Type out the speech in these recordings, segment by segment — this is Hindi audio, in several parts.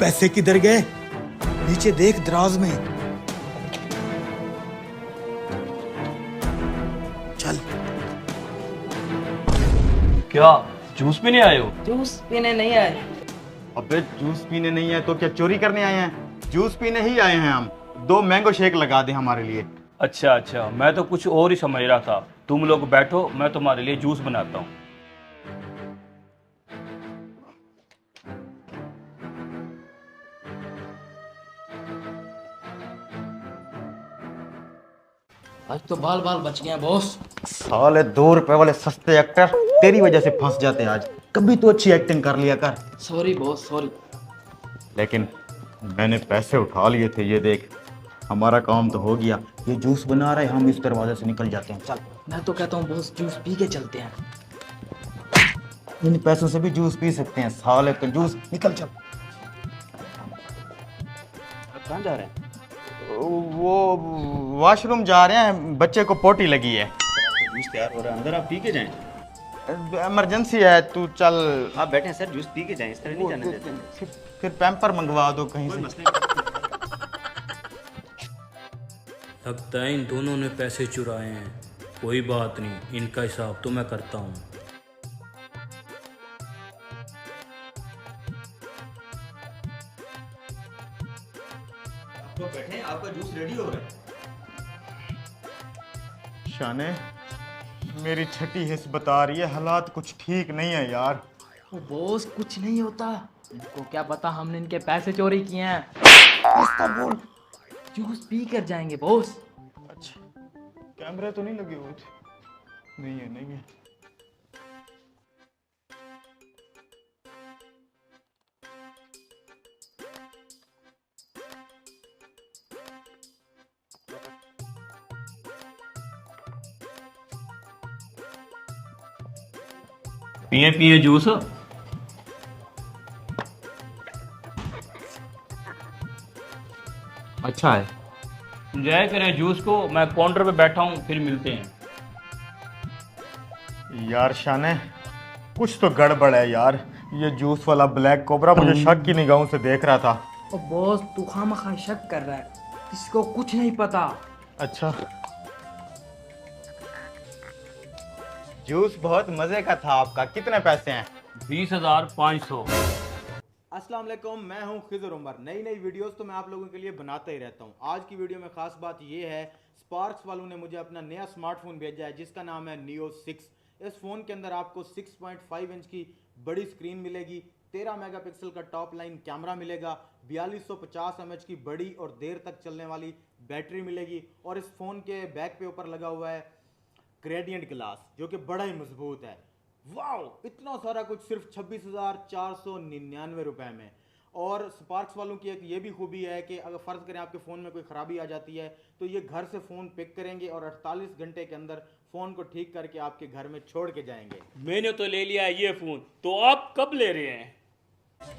पैसे किधर गए? नीचे देख दराज में। चल। क्या जूस पीने आए हो? जूस पीने नहीं आए। अबे जूस पीने नहीं है तो क्या चोरी करने आए हैं? जूस पीने ही आए हैं हम। 2 मैंगो शेक लगा दे हमारे लिए। अच्छा अच्छा, मैं तो कुछ और ही समझ रहा था। तुम लोग बैठो, मैं तुम्हारे लिए जूस बनाता हूँ। आज तो बाल बाल बच गए हैं बॉस। साले 2 रुपए वाले सस्ते एक्टर तेरी वजह से फंस जाते हैं आज। कभी तो अच्छी एक्टिंग कर लिया कर। Sorry boss sorry. लेकिन मैंने पैसे उठा लिए थे, ये देख। हमारा काम तो हो गया। ये जूस बना रहे, हम इस दरवाजे से निकल जाते हैं। चल। मैं तो कहता हूँ बॉस जूस पी के चलते हैं। इन पैसों से भी जूस पी सकते हैं। साले कंजूस, निकल चल। कहाँ जा रहे हैं? वो वॉशरूम जा रहे हैं, बच्चे को पोटी लगी है। जूस तैयार हो रहा है, अंदर आप पी के जाएं। इमरजेंसी है, तू चल। आप बैठे हैं सर, जूस पी के जाएं, इस तरह नहीं जाने देते। फिर पैम्पर मंगवा दो कहीं कोई से। मसला नहीं। लगता है इन दोनों ने पैसे चुराए हैं। कोई बात नहीं, इनका हिसाब तो मैं करता हूँ। आप लोग बैठे हैं, आपका जूस रेडी हो रहा है। शाने, मेरी छठी हिस्स बता रही है हालात कुछ ठीक नहीं है यार। वो बॉस कुछ नहीं होता। इनको क्या पता हमने इनके पैसे चोरी किए हैं। इसका बोल। जूस पी कर जाएंगे बॉस। अच्छा, कैमरे तो नहीं लगे हुए थे? नहीं है, नहीं है। पिए पिए जूस। अच्छा है। एंजॉय करें जूस को। मैं काउंटर पे बैठा हूँ, फिर मिलते हैं। यार शाने, कुछ तो गड़बड़ है यार। ये जूस वाला ब्लैक कोबरा मुझे शक की निगाहों से देख रहा था। ओ बॉस तू खामखा शक कर रहा है। किसको कुछ नहीं पता। अच्छा, जूस बहुत मजे का था आपका। कितने पैसे हैं? 20,500। अस्सलाम वालेकुम, मैं हूं खिज़र उमर। नई नई वीडियोस तो मैं आप लोगों के लिए बनाता ही रहता हूं। आज की वीडियो में खास बात ये है, स्पार्क्स वालों ने मुझे अपना नया स्मार्टफोन भेजा है जिसका नाम है नियो 6। इस फ़ोन के अंदर आपको 6.5 इंच की बड़ी स्क्रीन मिलेगी, 13 मेगापिक्सल का टॉप लाइन कैमरा मिलेगा, 4250 mAh की बड़ी और देर तक चलने वाली बैटरी मिलेगी, और इस फ़ोन के बैक पे ऊपर लगा हुआ है ग्रेडियंट ग्लास जो कि बड़ा ही मजबूत है। वाओ, इतना सारा कुछ सिर्फ 26,499 रुपए में। और स्पार्क्स वालों की एक ये भी खूबी है कि अगर फ़र्ज़ करें आपके फ़ोन में कोई ख़राबी आ जाती है तो ये घर से फ़ोन पिक करेंगे और 48 घंटे के अंदर फ़ोन को ठीक करके आपके घर में छोड़ के जाएंगे। मैंने तो ले लिया है ये फोन, तो आप कब ले रहे हैं?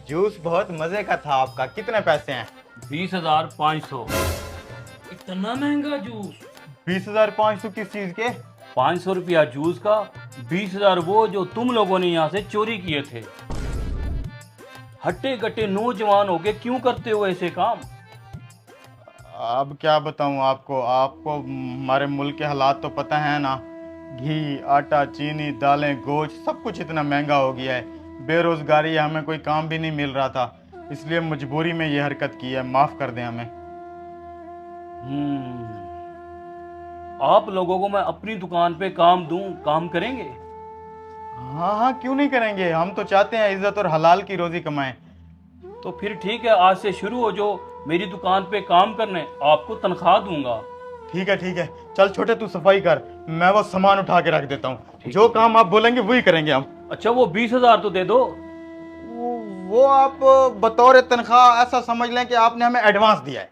जूस बहुत मज़े का था आपका। कितने पैसे हैं? 20,500। इतना महंगा जूस? 20,500 किस चीज़ के? 500 रुपया जूस का, 20,000 वो जो तुम लोगों ने यहाँ से चोरी किए थे। हट्टे कट्टे नौजवान हो के क्यों करते हो ऐसे काम? अब क्या बताऊं आपको हमारे मुल्क के हालात तो पता है ना। घी, आटा, चीनी, दालें, गोश्त सब कुछ इतना महंगा हो गया है। बेरोजगारी है, हमें कोई काम भी नहीं मिल रहा था, इसलिए मजबूरी में ये हरकत की है। माफ़ कर दें हमें। आप लोगों को मैं अपनी दुकान पे काम दूं, काम करेंगे? हाँ हाँ, क्यों नहीं करेंगे। हम तो चाहते हैं इज्जत और हलाल की रोजी कमाएं। तो फिर ठीक है, आज से शुरू हो जो मेरी दुकान पे काम करने, आपको तनख्वाह दूंगा। ठीक है, चल छोटे तू सफाई कर, मैं वो सामान उठा के रख देता हूँ। जो काम आप बोलेंगे वही करेंगे हम। अच्छा, वो 20,000 तो दे दो। वो आप बतौर तनख्वाह ऐसा समझ लें कि आपने हमें एडवांस दिया है।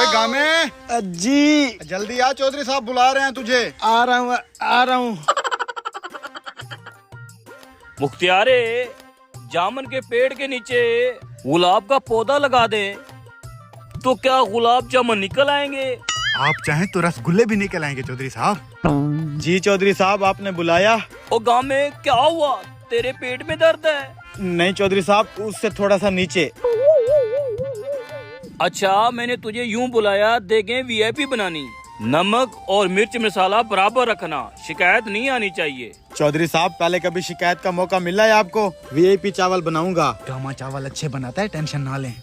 गामे जी, जल्दी आ, चौधरी साहब बुला रहे हैं तुझे। आ रहा हूँ। मुख्तियारे, जामुन के पेड़ के नीचे गुलाब का पौधा लगा दे तो क्या गुलाब जामुन निकल आएंगे? आप चाहें तो रसगुल्ले भी निकल आएंगे चौधरी साहब। जी चौधरी साहब, आपने बुलाया? ओ गांव में क्या हुआ? तेरे पेट में दर्द है? नहीं चौधरी साहब, उससे थोड़ा सा नीचे। अच्छा, मैंने तुझे यूं बुलाया देखें वीआईपी बनानी। नमक और मिर्च मसाला बराबर रखना, शिकायत नहीं आनी चाहिए। चौधरी साहब, पहले कभी शिकायत का मौका मिला है आपको? वीआईपी चावल बनाऊंगा। गामा चावल अच्छे बनाता है, टेंशन ना लें।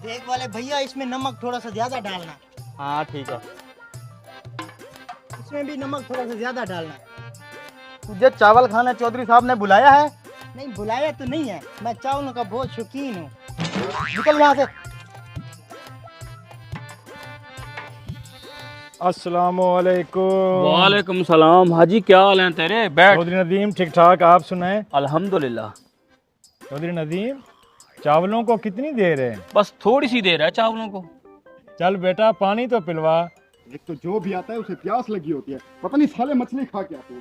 देख वाले भैया, इसमें नमक थोड़ा सा ज्यादा डालना। हाँ ठीक है। इसमें भी नमक थोड़ा सा ज्यादा डालना। तुझे चावल खाना चौधरी साहब ने बुलाया है? नहीं बुलाया तो नहीं है, मैं चावलों का बहुत शौकीन हूँ। निकल यहाँ से। अस्सलामुअलैकुम। वालेकुम सलाम। हाजी क्या हाल है तेरे? बैठ। चौधरी नदीम, ठीक ठाक, आप सुनाएं। अल्हम्दुलिल्लाह। चौधरी नदीम, चावलों को कितनी देर है? बस थोड़ी सी देर है चावलों को। चल बेटा, पानी तो पिलवा। एक तो जो भी आता है उसे प्यास लगी होती है, पता नहीं साले मछली खा के आते हैं।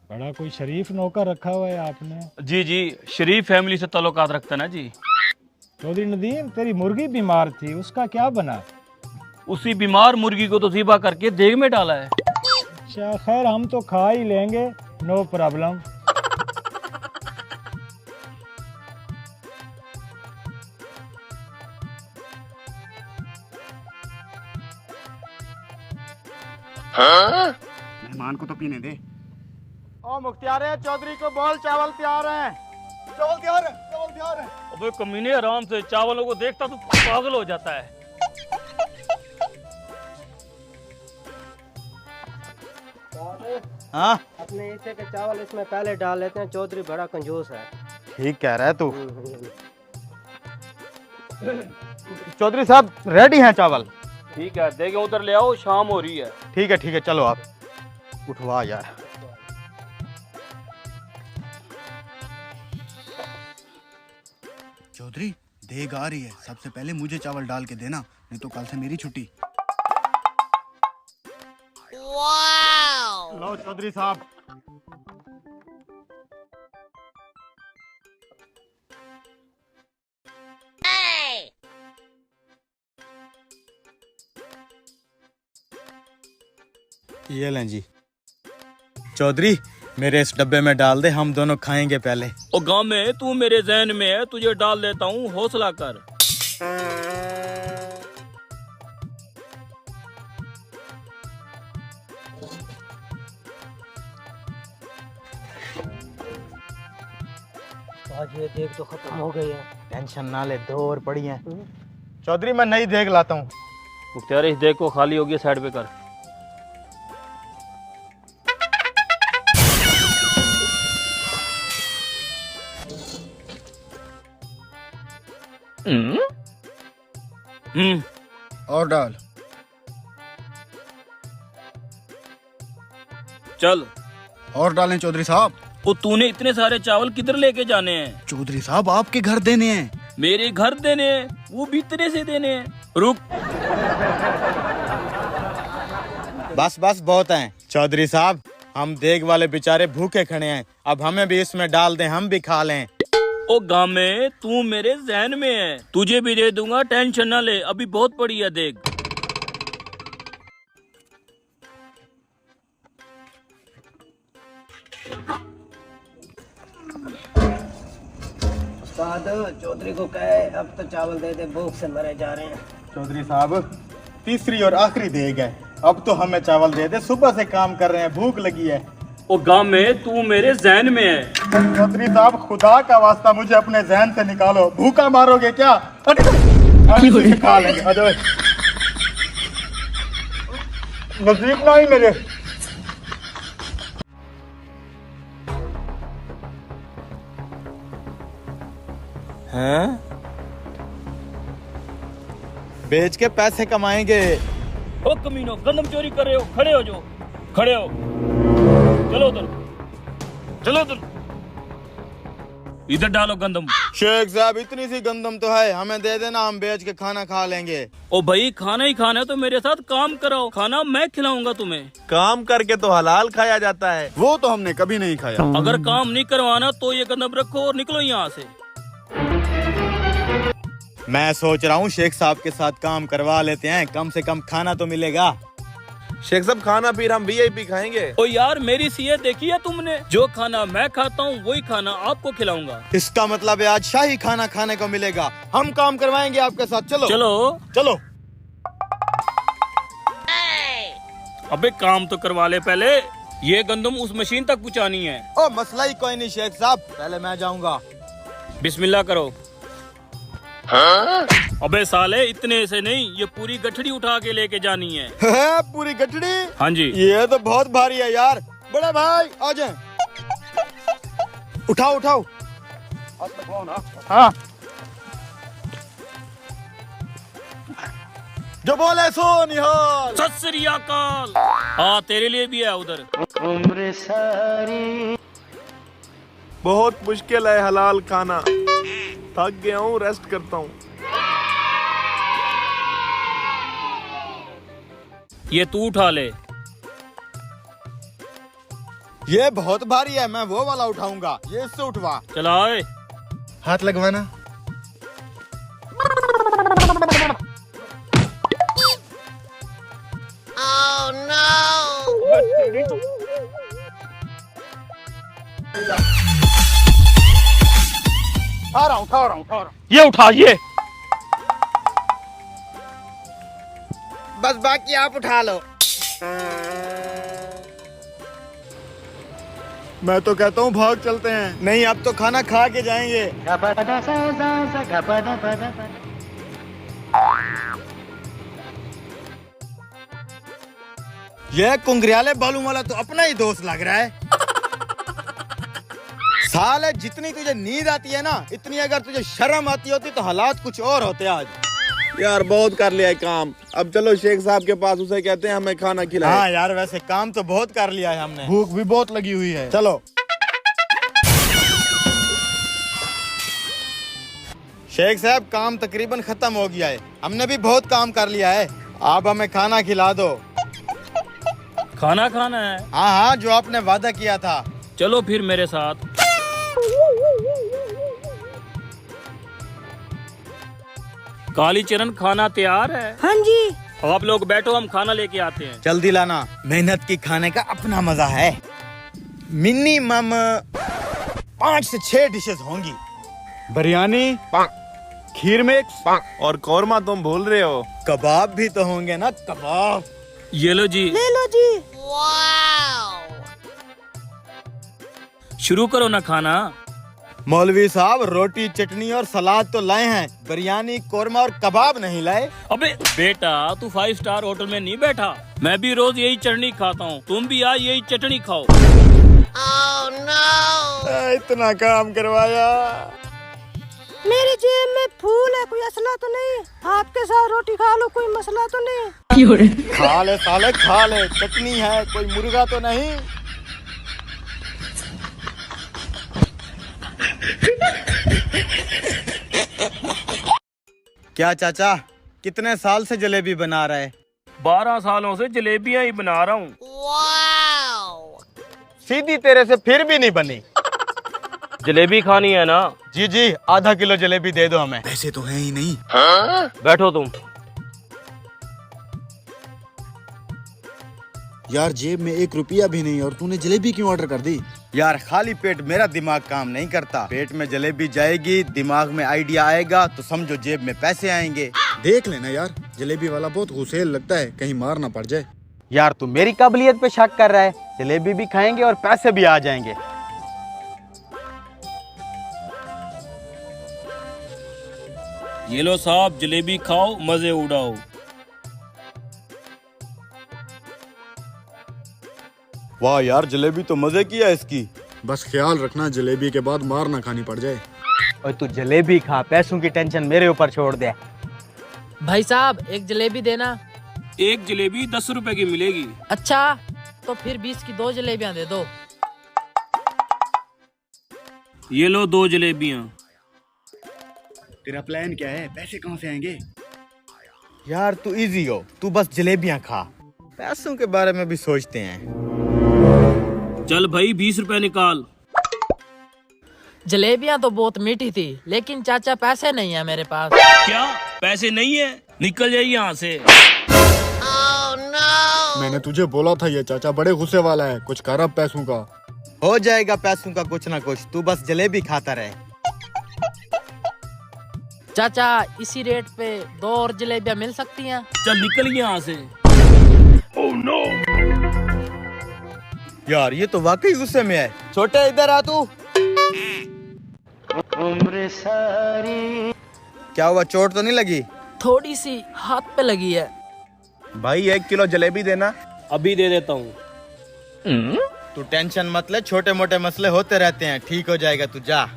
बड़ा कोई शरीफ नौकर रखा हुआ है आपने। जी जी, शरीफ फैमिली से ताल्लुकात रखता ना जी। चौधरी नदीम, तेरी मुर्गी बीमार थी, उसका क्या बना? उसी बीमार मुर्गी को तो ज़िबा करके देग में डाला है। अच्छा खैर, हम तो खा ही लेंगे, नो प्रॉब्लम। मेहमान को तो पीने दे। ओ मुख्तियार चौधरी को बोल, चावल तैयार हैं। चावल तैयार है, चावल तैयार है। अबे कमीने, आराम से। चावलों को देखता तो पागल हो जाता है। हाँ अपने हिस्से के चावल इसमें पहले डाल लेते हैं, चौधरी बड़ा कंजूस है। ठीक कह रहा है तू। चौधरी साहब, रेडी हैं चावल? ठीक है, देगे उधर ले आओ, शाम हो रही है। ठीक है, चलो आप उठवा यार। चौधरी, देग आ रही है, सबसे पहले मुझे चावल डाल के देना, नहीं तो कल से मेरी छुट्टी। लो चौधरी साहब। ये लें जी। चौधरी, मेरे इस डब्बे में डाल दे, हम दोनों खाएंगे पहले। ओ गांव में तू मेरे जहन में है, तुझे डाल देता हूँ, हौसला कर। आज ये देख तो खत्म हो गई है। टेंशन ना ले, दो और पड़ी हैं। चौधरी, मैं नई देग लाता हूँ। मुख्तियार, इस देग को खाली होगी, साइड पे कर। और डाल। चल। और डालें चौधरी साहब। ओ तूने इतने सारे चावल किधर लेके जाने हैं? चौधरी साहब, आपके घर देने हैं। मेरे घर देने हैं? वो भी इतने से देने हैं? रुक। बस बस, बहुत हैं। चौधरी साहब, हम देग वाले बेचारे भूखे खड़े हैं, अब हमें भी इसमें डाल दें, हम भी खा लें। ओ गांव में तू मेरे जहन में है, तुझे भी दे दूंगा, टेंशन ना ले, अभी बहुत पड़ी है देग। चौधरी को कहे अब तो चावल दे दे, भूख से मरे जा रहे हैं। चौधरी साहब, तीसरी और आखिरी देग है, अब तो हमें चावल दे दे, सुबह से काम कर रहे हैं, भूख लगी है। ओ गांव में तू मेरे जहन में है। चौधरी साहब, खुदा का वास्ता मुझे अपने जहन से निकालो, भूखा मारोगे क्या? खा लेंगे। नसीब ना ही मेरे। हैं? बेच के पैसे कमाएंगे। ओ कमीनो, गंदम चोरी कर रहे हो, खड़े हो जो, खड़े हो। चलो उधर, चलो उधर, इधर डालो गंदम। शेख साहब, इतनी सी गंदम तो है, हमें दे देना, हम बेच के खाना खा लेंगे। ओ भाई, खाना ही खाना है तो मेरे साथ काम कराओ, खाना मैं खिलाऊंगा तुम्हें। काम करके तो हलाल खाया जाता है। वो तो हमने कभी नहीं खाया। अगर काम नहीं करवाना तो ये गंदम रखो और निकलो यहाँ से। मैं सोच रहा हूँ शेख साहब के साथ काम करवा लेते हैं, कम से कम खाना तो मिलेगा। शेख साहब खाना फिर हम वीआईपी खाएंगे। ओ यार मेरी सीएत देखी है तुमने? जो खाना मैं खाता हूँ वही खाना आपको खिलाऊंगा। इसका मतलब है आज शाही खाना खाने को मिलेगा। हम काम करवाएंगे आपके साथ। चलो चलो चलो। अबे काम तो करवा ले पहले। ये गंदम उस मशीन तक पहुँचानी है। ओ मसला ही कोई नहीं शेख साहब, पहले मैं जाऊंगा। बिस्मिल्लाह करो। अबे साले इतने से नहीं, ये पूरी गठड़ी उठा के लेके जानी है। पूरी गठड़ी? हाँ जी। ये तो बहुत भारी है यार। बड़े भाई आ जाए। उठाओ उठाओ। हाँ जो बोले सो निहाल। सत श्री अकाल। हाँ तेरे लिए भी है उधर। उम्र सारी बहुत मुश्किल है हलाल खाना। थक गया हूँ, रेस्ट करता हूँ। ये तू उठा ले। ये बहुत भारी है, मैं वो वाला उठाऊंगा। ये इससे उठवा। चला आए। हाथ लगवाना। उठा रहा हूँ। ये उठा ये। बस बाकी आप उठा लो। मैं तो कहता हूँ भाग चलते हैं। नहीं अब तो खाना खा के जाएंगे। ये कुंगरियाले बालू वाला तो अपना ही दोस्त लग रहा है। साले जितनी तुझे नींद आती है ना, इतनी अगर तुझे शर्म आती होती तो हालात कुछ और होते आज। यार बहुत कर लिया है काम, अब चलो शेख साहब के पास, उसे कहते हैं हमें खाना खिलाए। हाँ यार वैसे काम तो बहुत कर लिया है हमने, भूख भी बहुत लगी हुई है। चलो शेख साहब काम तकरीबन खत्म हो गया है, हमने भी बहुत काम कर लिया है। आप हमें खाना खिला दो। खाना खाना है? हाँ हाँ जो आपने वादा किया था। चलो फिर मेरे साथ। काली चरण खाना तैयार है? हाँ जी। अब आप लोग बैठो, हम खाना लेके आते हैं। जल्दी लाना, मेहनत की खाने का अपना मजा है। मिनिमम 5 से 6 डिशेस होंगी। बिरयानी, खीर मिक्स और कौरमा तुम भूल रहे हो। कबाब भी तो होंगे ना, कबाब। ये लो जी। ले लो जी। शुरू करो ना खाना। मौलवी साहब रोटी चटनी और सलाद तो लाए हैं, बिरयानी कौरमा और कबाब नहीं लाए। अबे बेटा तू 5 स्टार होटल में नहीं बैठा, मैं भी रोज यही चटनी खाता हूँ, तुम भी आज यही चटनी खाओ। Oh, no! इतना काम करवाया। मेरी जेब में फूल है, कोई असला तो नहीं? आपके साथ रोटी खा लो, कोई मसला तो नहीं? खा ले साले खा ले, चटनी है, कोई मुर्गा तो नहीं। क्या चाचा कितने साल से जलेबी बना रहा है? 12 सालों से जलेबियां ही बना रहा हूँ। सीधी तेरे से फिर भी नहीं बनी। जलेबी खानी है ना? जी जी, आधा किलो जलेबी दे दो हमें। पैसे तो हैं ही नहीं। बैठो तुम। यार जेब में 1 रुपया भी नहीं और तूने जलेबी क्यों ऑर्डर कर दी? यार खाली पेट मेरा दिमाग काम नहीं करता। पेट में जलेबी जाएगी, दिमाग में आइडिया आएगा तो समझो जेब में पैसे आएंगे। देख लेना यार, जलेबी वाला बहुत गुस्सेल लगता है, कहीं मार ना पड़ जाए। यार तू मेरी काबिलियत पे शक कर रहा है। जलेबी भी खाएंगे और पैसे भी आ जाएंगे। ये लो साहब, जलेबी खाओ, मजे उड़ाओ। वाह यार जलेबी तो मजे की है इसकी। बस ख्याल रखना जलेबी के बाद मार ना खानी पड़ जाए। और तू जलेबी खा, पैसों की टेंशन मेरे ऊपर छोड़ दे। भाई साहब एक जलेबी देना। एक जलेबी 10 रुपए की मिलेगी। अच्छा तो फिर 20 की 2 जलेबियां दे दो। ये लो 2 जलेबियां। तेरा प्लान क्या है? पैसे कहाँ से आएंगे? यार तू इजी हो, तू बस जलेबियां खा, पैसों के बारे में भी सोचते हैं। चल भाई 20 रुपए निकाल। जलेबियां तो बहुत मीठी थी, लेकिन चाचा पैसे नहीं है मेरे पास। क्या पैसे नहीं है? निकल जाइए यहाँ से। मैंने तुझे बोला था ये चाचा बड़े गुस्से वाला है, कुछ कर अब पैसों का। हो जाएगा पैसों का कुछ ना कुछ, तू बस जलेबी खाता रहे। चाचा इसी रेट पे 2 और जलेबियां मिल सकती हैं? चल निकल यहाँ से। यार ये तो वाकई गुस्से में है। छोटे इधर आ तू। क्या हुआ, चोट तो नहीं लगी? थोड़ी सी हाथ पे लगी है। भाई 1 किलो जलेबी देना। अभी दे देता हूँ। तू टेंशन मत ले, छोटे मोटे मसले होते रहते हैं, ठीक हो जाएगा, तू जा।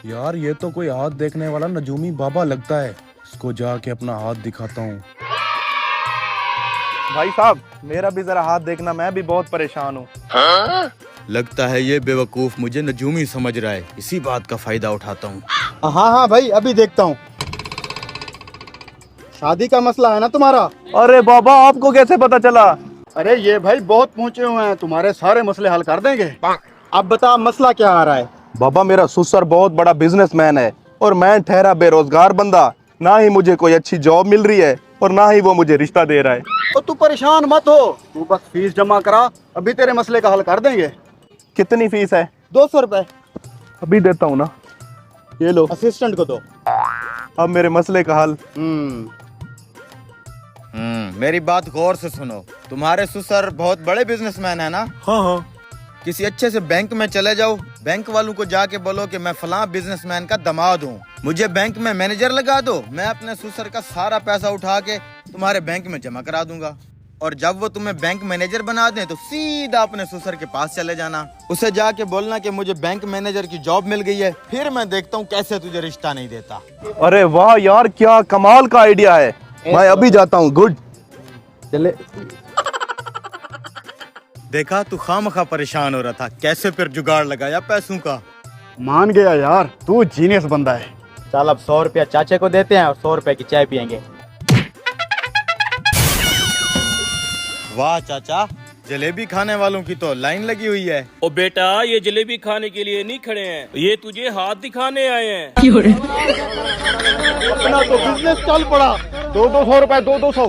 यार ये तो कोई हाथ देखने वाला नजूमी बाबा लगता है, इसको जाके अपना हाथ दिखाता हूँ। भाई साहब मेरा भी जरा हाथ देखना, मैं भी बहुत परेशान हूँ। लगता है ये बेवकूफ मुझे नजूमी समझ रहा है, इसी बात का फायदा उठाता हूँ। हाँ हाँ भाई अभी देखता हूँ। शादी का मसला है ना तुम्हारा? अरे बाबा आपको कैसे पता चला? अरे ये भाई बहुत पहुँचे हुए हैं, तुम्हारे सारे मसले हल कर देंगे। अब बता मसला क्या आ रहा है? बाबा मेरा ससुर बहुत बड़ा बिजनेसमैन है और मैं ठहरा बेरोजगार बंदा, ना ही मुझे कोई अच्छी जॉब मिल रही है और ना ही वो मुझे रिश्ता दे रहा है। तो तू परेशान मत हो, तू बस फीस जमा करा, अभी तेरे मसले का हल कर देंगे। कितनी फीस है? 200 रुपए। अभी देता हूँ ना, ये लो। असिस्टेंट को दो। अब मेरे मसले का हल। मेरी बात गौर से सुनो। तुम्हारे ससुर बहुत बड़े बिजनेसमैन है ना? हाँ हाँ। किसी अच्छे से बैंक में चले जाओ, बैंक वालों को जाके बोलो कि मैं फलां बिजनेसमैन का दामाद हूँ, मुझे बैंक में मैनेजर लगा दो, मैं अपने ससुर का सारा पैसा उठा के तुम्हारे बैंक में जमा करा दूंगा। और जब वो तुम्हें बैंक मैनेजर बना दें तो सीधा अपने ससुर के पास चले जाना, उसे जाके बोलना कि मुझे बैंक मैनेजर की जॉब मिल गई है, फिर मैं देखता हूँ कैसे तुझे रिश्ता नहीं देता। अरे वाह यार क्या कमाल का आइडिया है, मैं अभी जाता हूँ। गुड। चले। देखा, तू खामखा परेशान हो रहा था, कैसे फिर जुगाड़ लगाया पैसों का। मान गया यार, तू जीनियस बंदा है। चल अब 100 रुपया चाचे को देते हैं और 100 रुपए की चाय पियेंगे। वाह चाचा, जलेबी खाने वालों की तो लाइन लगी हुई है। ओ बेटा ये जलेबी खाने के लिए नहीं खड़े हैं, ये तुझे हाथ दिखाने आए हैं। अपना तो बिजनेस चल पड़ा। 200 रुपए 200